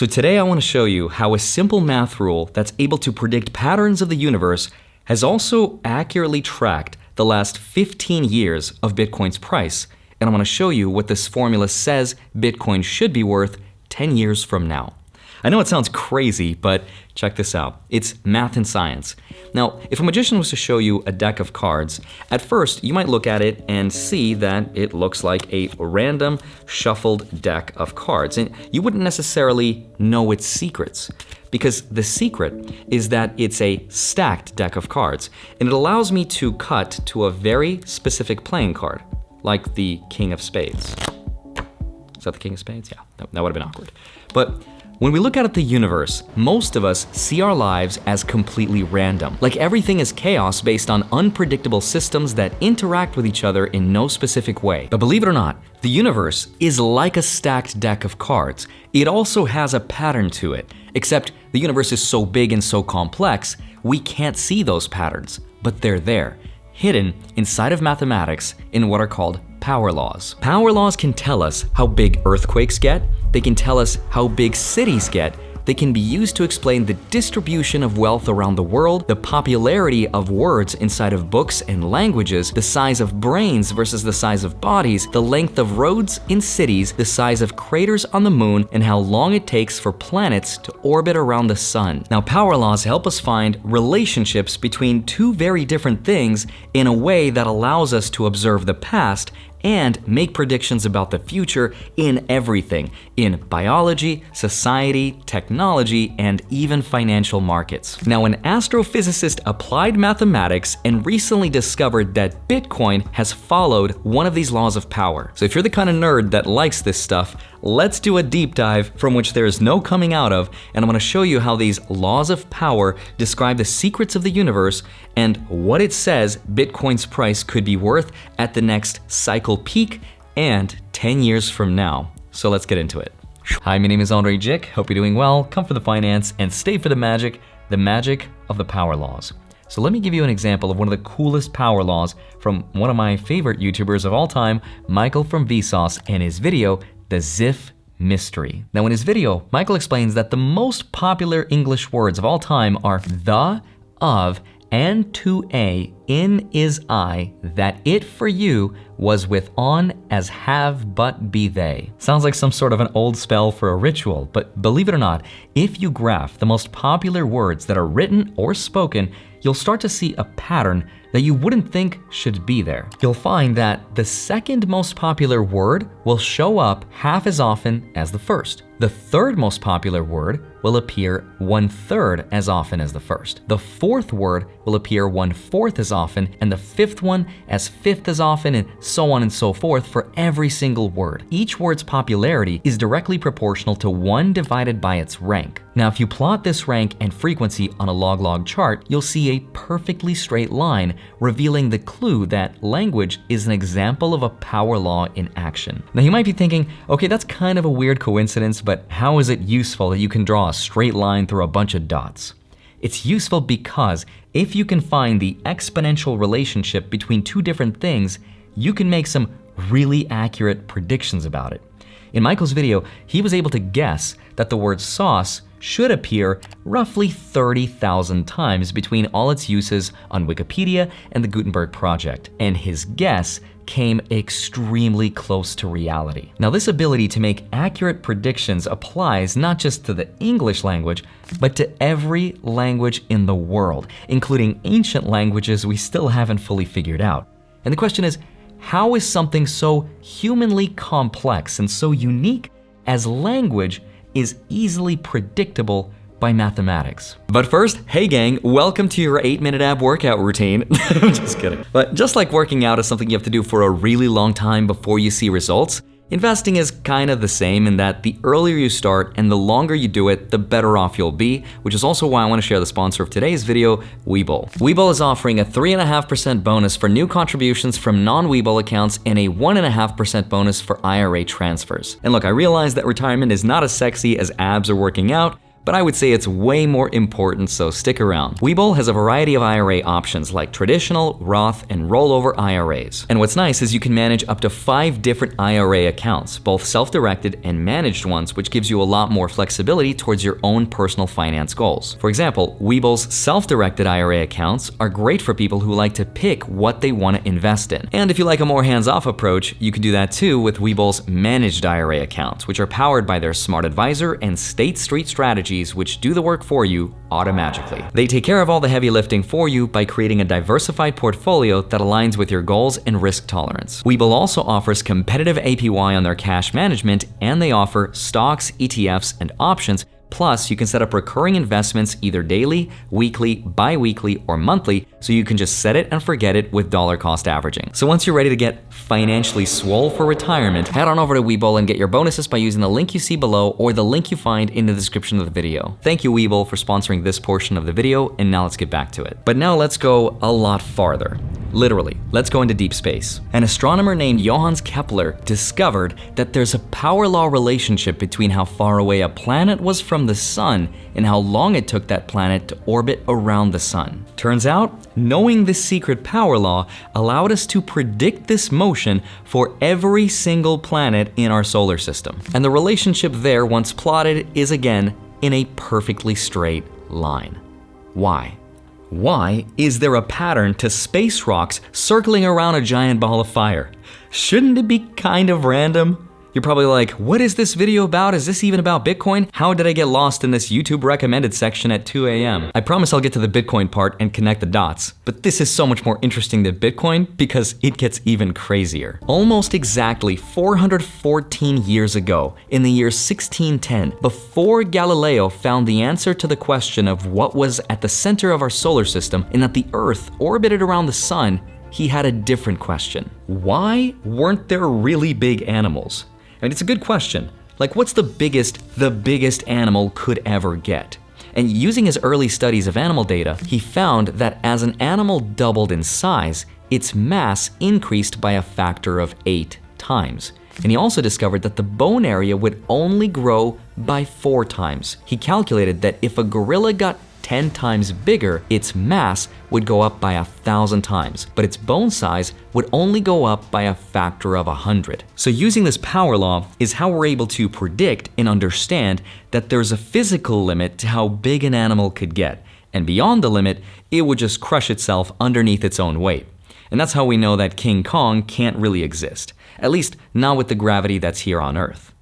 So today I want to show you how a simple math rule that's able to predict patterns of the universe has also accurately tracked the last 15 years of Bitcoin's price. And I want to show you what this formula says Bitcoin should be worth 10 years from now. I know it sounds crazy, but check this out. It's math and science. Now, if a magician was to show you a deck of cards, at first you might look at it and see that it looks like a random shuffled deck of cards, and you wouldn't necessarily know its secrets, because the secret is that it's a stacked deck of cards, and it allows me to cut to a very specific playing card, like the King of Spades. Is that the King of Spades? Yeah, that would have been awkward. But when we look out at the universe, most of us see our lives as completely random. Like everything is chaos based on unpredictable systems that interact with each other in no specific way. But believe it or not, the universe is like a stacked deck of cards. It also has a pattern to it, except the universe is so big and so complex, we can't see those patterns, but they're there, hidden inside of mathematics in what are called power laws. Power laws can tell us how big earthquakes get, they can tell us how big cities get, they can be used to explain the distribution of wealth around the world, the popularity of words inside of books and languages, the size of brains versus the size of bodies, the length of roads in cities, the size of craters on the moon, and how long it takes for planets to orbit around the sun. Now, power laws help us find relationships between two very different things in a way that allows us to observe the past and make predictions about the future in everything, in biology, society, technology, and even financial markets. Now, an astrophysicist applied mathematics and recently discovered that Bitcoin has followed one of these laws of power. So if you're the kind of nerd that likes this stuff, let's do a deep dive from which there is no coming out of, and I'm going to show you how these laws of power describe the secrets of the universe and what it says Bitcoin's price could be worth at the next cycle peak and 10 years from now. So let's get into it. Hi, my name is Andrei Jikh. Hope you're doing well. Come for the finance and stay for the magic of the power laws. So let me give you an example of one of the coolest power laws from one of my favorite YouTubers of all time, Michael from Vsauce, and his video, The Ziff Mystery. Now, in his video, Michael explains that the most popular English words of all time are the, of, and to a, in, is, I, that it for you was with on as have but be they. Sounds like some sort of an old spell for a ritual, but believe it or not, if you graph the most popular words that are written or spoken, you'll start to see a pattern that you wouldn't think should be there. You'll find that the second most popular word will show up half as often as the first. The third most popular word will appear 1/3 as often as the first. The fourth word will appear 1/4 as often, and the fifth one as fifth as often, and so on and so forth for every single word. Each word's popularity is directly proportional to 1 divided by its rank. Now, if you plot this rank and frequency on a log-log chart, you'll see a perfectly straight line revealing the clue that language is an example of a power law in action. Now, you might be thinking, okay, that's kind of a weird coincidence, but how is it useful that you can draw a straight line through a bunch of dots? It's useful because if you can find the exponential relationship between two different things, you can make some really accurate predictions about it. In Michael's video, he was able to guess that the word sauce should appear roughly 30,000 times between all its uses on Wikipedia and the Gutenberg project, and his guess came extremely close to reality. Now, this ability to make accurate predictions applies not just to the English language, but to every language in the world, including ancient languages we still haven't fully figured out. And the question is, how is something so humanly complex and so unique as language is easily predictable by mathematics? But first, hey gang, welcome to your 8-minute ab workout routine. I'm just kidding. But just like working out is something you have to do for a really long time before you see results, investing is kind of the same in that the earlier you start and the longer you do it, the better off you'll be, which is also why I want to share the sponsor of today's video, Webull. Webull is offering a 3.5% bonus for new contributions from non-Webull accounts and a 1.5% bonus for IRA transfers. And look, I realize that retirement is not as sexy as abs or working out, But I would say it's way more important, so stick around. Webull has a variety of IRA options like traditional, Roth, and rollover IRAs. And what's nice is you can manage up to 5 different IRA accounts, both self-directed and managed ones, which gives you a lot more flexibility towards your own personal finance goals. For example, Webull's self-directed IRA accounts are great for people who like to pick what they want to invest in. And if you like a more hands-off approach, you can do that too with Webull's managed IRA accounts, which are powered by their smart advisor and State Street strategies, which do the work for you automatically. They take care of all the heavy lifting for you by creating a diversified portfolio that aligns with your goals and risk tolerance. Webull also offers competitive APY on their cash management, and they offer stocks, ETFs, and options. Plus, you can set up recurring investments either daily, weekly, bi-weekly, or monthly, so you can just set it and forget it with dollar cost averaging. So once you're ready to get financially swole for retirement, head on over to Webull and get your bonuses by using the link you see below or the link you find in the description of the video. Thank you, Webull, for sponsoring this portion of the video, and now let's get back to it. But now let's go a lot farther. Literally, let's go into deep space. An astronomer named Johannes Kepler discovered that there's a power law relationship between how far away a planet was from the sun and how long it took that planet to orbit around the sun. Turns out, knowing this secret power law allowed us to predict this motion for every single planet in our solar system. And the relationship there, once plotted, is again in a perfectly straight line. Why? Why is there a pattern to space rocks circling around a giant ball of fire? Shouldn't it be kind of random? You're probably like, what is this video about? Is this even about Bitcoin? How did I get lost in this YouTube recommended section at 2 a.m.? I promise I'll get to the Bitcoin part and connect the dots, but this is so much more interesting than Bitcoin because it gets even crazier. Almost exactly 414 years ago, in the year 1610, before Galileo found the answer to the question of what was at the center of our solar system and that the Earth orbited around the sun, he had a different question. Why weren't there really big animals? I mean, it's a good question. Like, what's the biggest animal could ever get? And using his early studies of animal data, he found that as an animal doubled in size, its mass increased by a factor of 8 times. And he also discovered that the bone area would only grow by 4 times. He calculated that if a gorilla got 10 times bigger, its mass would go up by 1,000 times, but its bone size would only go up by a factor of 100. So using this power law is how we're able to predict and understand that there's a physical limit to how big an animal could get, and beyond the limit, it would just crush itself underneath its own weight. And that's how we know that King Kong can't really exist, at least not with the gravity that's here on Earth.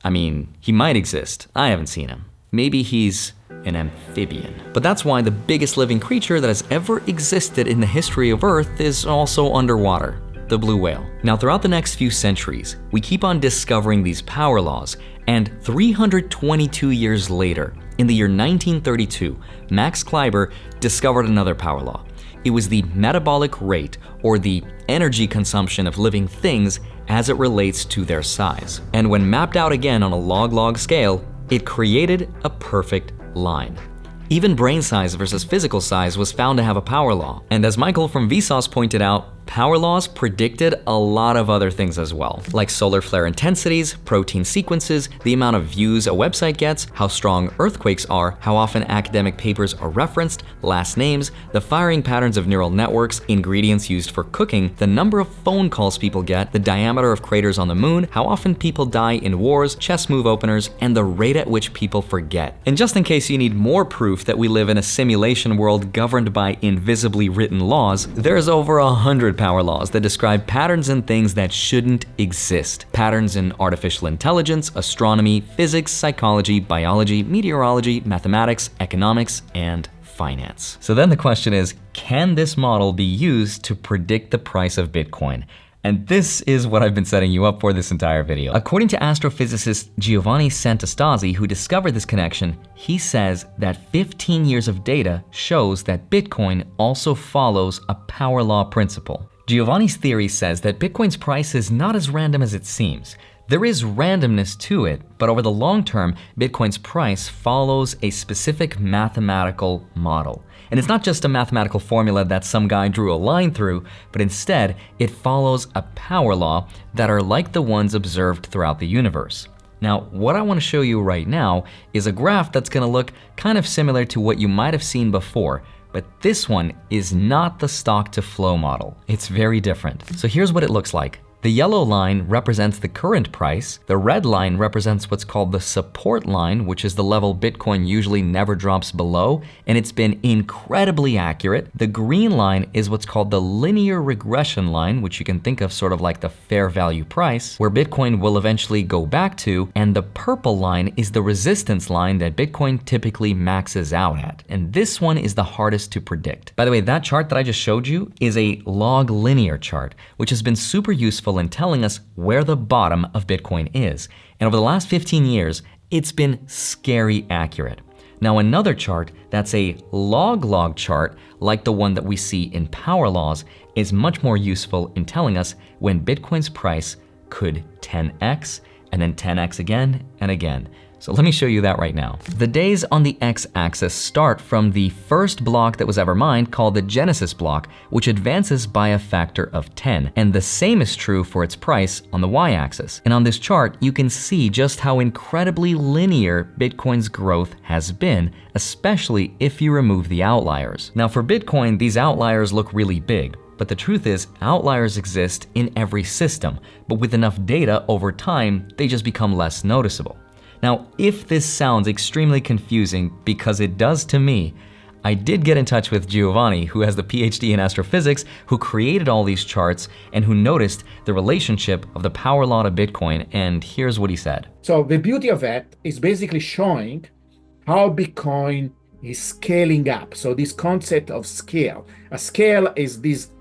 I mean, he might exist, I haven't seen him. Maybe he's an amphibian. But that's why the biggest living creature that has ever existed in the history of Earth is also underwater, the blue whale. Now, throughout the next few centuries, we keep on discovering these power laws, and 322 years later, in the year 1932, Max Kleiber discovered another power law. It was the metabolic rate, or the energy consumption of living things as it relates to their size. And when mapped out again on a log-log scale, it created a perfect line. Even brain size versus physical size was found to have a power law. And as Michael from Vsauce pointed out, power laws predicted a lot of other things as well, like solar flare intensities, protein sequences, the amount of views a website gets, how strong earthquakes are, how often academic papers are referenced, last names, the firing patterns of neural networks, ingredients used for cooking, the number of phone calls people get, the diameter of craters on the moon, how often people die in wars, chess move openers, and the rate at which people forget. And just in case you need more proof that we live in a simulation world governed by invisibly written laws, there's over 100 power laws that describe patterns in things that shouldn't exist. Patterns in artificial intelligence, astronomy, physics, psychology, biology, meteorology, mathematics, economics, and finance. So then the question is, can this model be used to predict the price of Bitcoin? And this is what I've been setting you up for this entire video. According to astrophysicist Giovanni Socials, who discovered this connection, he says that 15 years of data shows that Bitcoin also follows a power law principle. Giovanni's theory says that Bitcoin's price is not as random as it seems. There is randomness to it, but over the long term, Bitcoin's price follows a specific mathematical model. And it's not just a mathematical formula that some guy drew a line through, but instead, it follows a power law that are like the ones observed throughout the universe. Now, what I want to show you right now is a graph that's going to look kind of similar to what you might have seen before, but this one is not the stock to flow model. It's very different. So here's what it looks like. The yellow line represents the current price. The red line represents what's called the support line, which is the level Bitcoin usually never drops below, and it's been incredibly accurate. The green line is what's called the linear regression line, which you can think of sort of like the fair value price, where Bitcoin will eventually go back to, and the purple line is the resistance line that Bitcoin typically maxes out at. And this one is the hardest to predict. By the way, that chart that I just showed you is a log linear chart, which has been super useful in telling us where the bottom of Bitcoin is. And over the last 15 years, it's been scary accurate. Now, another chart that's a log chart, like the one that we see in power laws, is much more useful in telling us when Bitcoin's price could 10x and then 10x again and again. So let me show you that right now. The days on the x-axis start from the first block that was ever mined, called the Genesis block, which advances by a factor of 10. And the same is true for its price on the y-axis. And on this chart, you can see just how incredibly linear Bitcoin's growth has been, especially if you remove the outliers. Now for Bitcoin, these outliers look really big. But the truth is, outliers exist in every system, but with enough data over time, they just become less noticeable. Now, if this sounds extremely confusing, because it does to me, I did get in touch with Giovanni, who has the PhD in astrophysics, who created all these charts and who noticed the relationship of the power law to Bitcoin, and here's what he said. So the beauty of that is basically showing how Bitcoin is scaling up. So this concept of scale. A scale is these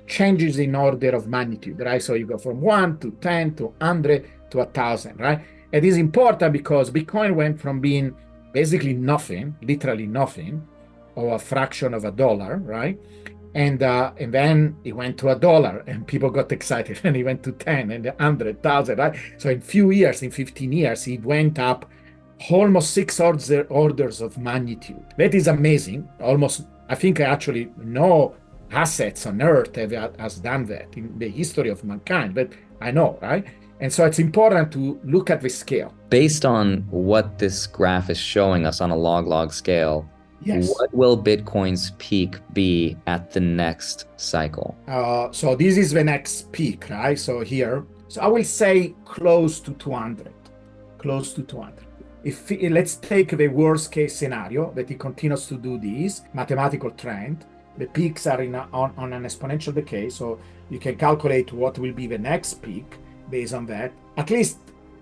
changes in order of magnitude, right? So you go from 1 to 10 to 100 to 1,000, right? It is important because Bitcoin went from being basically nothing, literally nothing, or a fraction of a dollar, right? And then it went to $1 and people got excited, and it went to 10 and 100,000, right? So in few years, in 15 years, it went up almost 6 orders of magnitude. That is amazing. Almost, I think actually no assets on earth has done that in the history of mankind, but I know, right? And so it's important to look at the scale. Based on what this graph is showing us on a log scale, yes, what will Bitcoin's peak be at the next cycle? So this is the next peak, right? So here, so I will say close to 200, close to 200. Let's take the worst case scenario, that it continues to do this mathematical trend. The peaks are on an exponential decay, so you can calculate what will be the next peak based on that, at least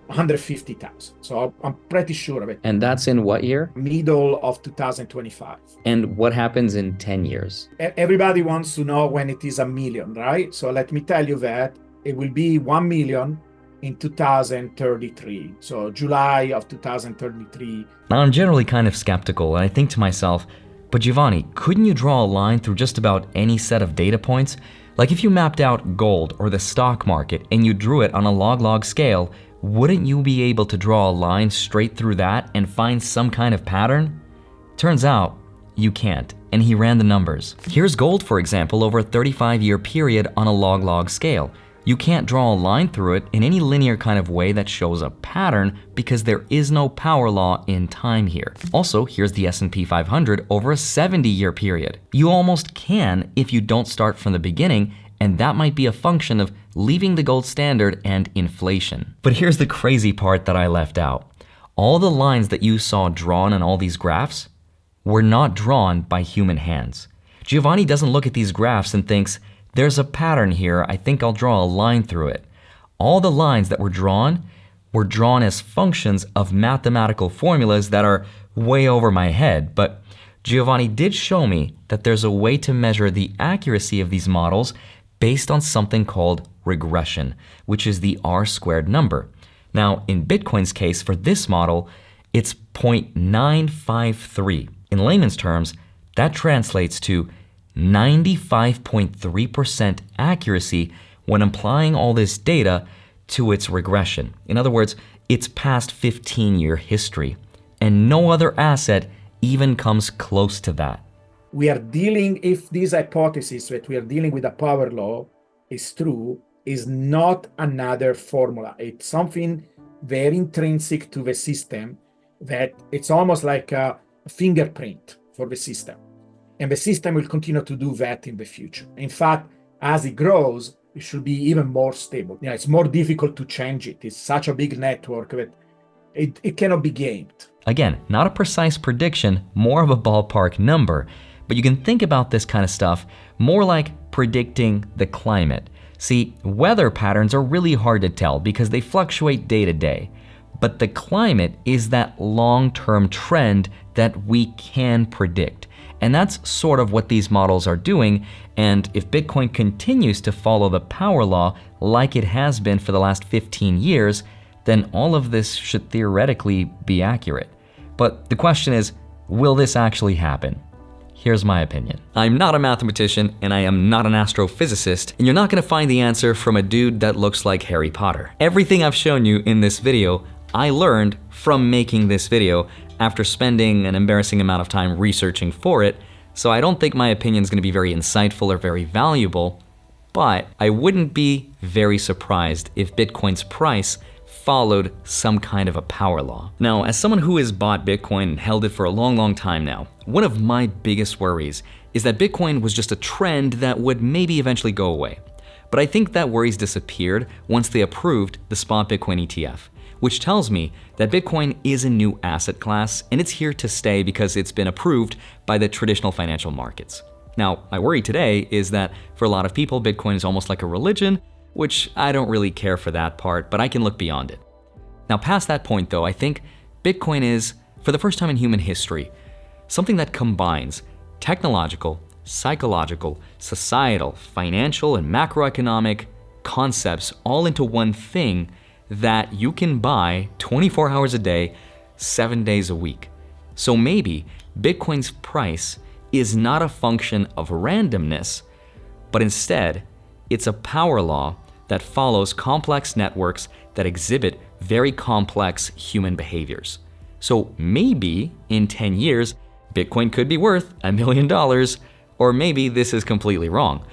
150,000. So I'm pretty sure of it. And that's in what year? Middle of 2025. And what happens in 10 years? Everybody wants to know when it is a million, right? So let me tell you that it will be 1 million in 2033. So July of 2033. Now I'm generally kind of skeptical, and I think to myself, but Giovanni, couldn't you draw a line through just about any set of data points? Like if you mapped out gold or the stock market and you drew it on a log scale, wouldn't you be able to draw a line straight through that and find some kind of pattern? Turns out, you can't, and he ran the numbers. Here's gold, for example, over a 35-year period on a log scale. You can't draw a line through it in any linear kind of way that shows a pattern because there is no power law in time here. Also, here's the S&P 500 over a 70-year period. You almost can if you don't start from the beginning, and that might be a function of leaving the gold standard and inflation. But here's the crazy part that I left out. All the lines that you saw drawn on all these graphs were not drawn by human hands. Giovanni doesn't look at these graphs and thinks, there's a pattern here, I think I'll draw a line through it. All the lines that were drawn as functions of mathematical formulas that are way over my head, but Giovanni did show me that there's a way to measure the accuracy of these models based on something called regression, which is the R-squared number. Now, in Bitcoin's case, for this model, it's 0.953. In layman's terms, that translates to 95.3% accuracy when applying all this data to its regression. In other words, its past 15-year history. And no other asset even comes close to that. We are dealing, if this hypothesis that we are dealing with a power law is true, is not another formula. It's something very intrinsic to the system that it's almost like a fingerprint for the system. And the system will continue to do that in the future. In fact, as it grows, it should be even more stable. It's more difficult to change it. It's such a big network that it cannot be gamed. Again, not a precise prediction, more of a ballpark number. But you can think about this kind of stuff more like predicting the climate. See, weather patterns are really hard to tell because they fluctuate day to day. But the climate is that long-term trend that we can predict. And that's sort of what these models are doing. And if Bitcoin continues to follow the power law like it has been for the last 15 years, then all of this should theoretically be accurate. But the question is, will this actually happen? Here's my opinion. I'm not a mathematician and I am not an astrophysicist, and you're not gonna find the answer from a dude that looks like Harry Potter. Everything I've shown you in this video, I learned from making this video after spending an embarrassing amount of time researching for it, so I don't think my opinion is gonna be very insightful or very valuable, but I wouldn't be very surprised if Bitcoin's price followed some kind of a power law. Now, as someone who has bought Bitcoin and held it for a long time now, one of my biggest worries is that Bitcoin was just a trend that would maybe eventually go away. But I think that worries disappeared once they approved the spot Bitcoin ETF, which tells me that Bitcoin is a new asset class and it's here to stay because it's been approved by the traditional financial markets. Now, my worry today is that for a lot of people, Bitcoin is almost like a religion, which I don't really care for that part, but I can look beyond it. Now, past that point though, I think Bitcoin is, for the first time in human history, something that combines technological, psychological, societal, financial, and macroeconomic concepts all into one thing that you can buy 24 hours a day, 7 days a week. So maybe Bitcoin's price is not a function of randomness, but instead, it's a power law that follows complex networks that exhibit very complex human behaviors. So maybe in 10 years, Bitcoin could be worth $1 million, or maybe this is completely wrong.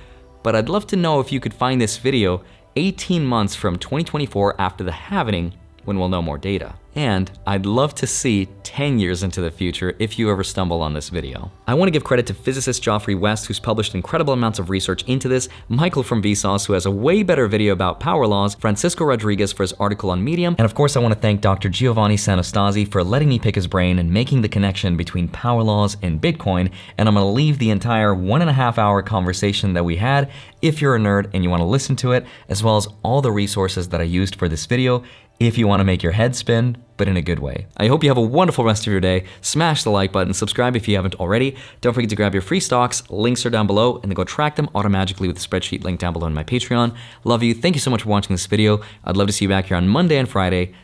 But I'd love to know if you could find this video 18 months from 2024 after the halving, when we'll know more data. And I'd love to see 10 years into the future if you ever stumble on this video. I want to give credit to physicist Geoffrey West, who's published incredible amounts of research into this, Michael from Vsauce, who has a way better video about power laws, Francisco Rodriguez for his article on Medium, and of course I want to thank Dr. Giovanni Socials for letting me pick his brain and making the connection between power laws and Bitcoin. And I'm going to leave the entire 1.5 hour conversation that we had if you're a nerd and you want to listen to it, as well as all the resources that I used for this video if you want to make your head spin, but in a good way. I hope you have a wonderful rest of your day. Smash the like button, subscribe if you haven't already. Don't forget to grab your free stocks, links are down below, and then go track them automatically with the spreadsheet link down below in my Patreon. Love you, thank you so much for watching this video. I'd love to see you back here on Monday and Friday.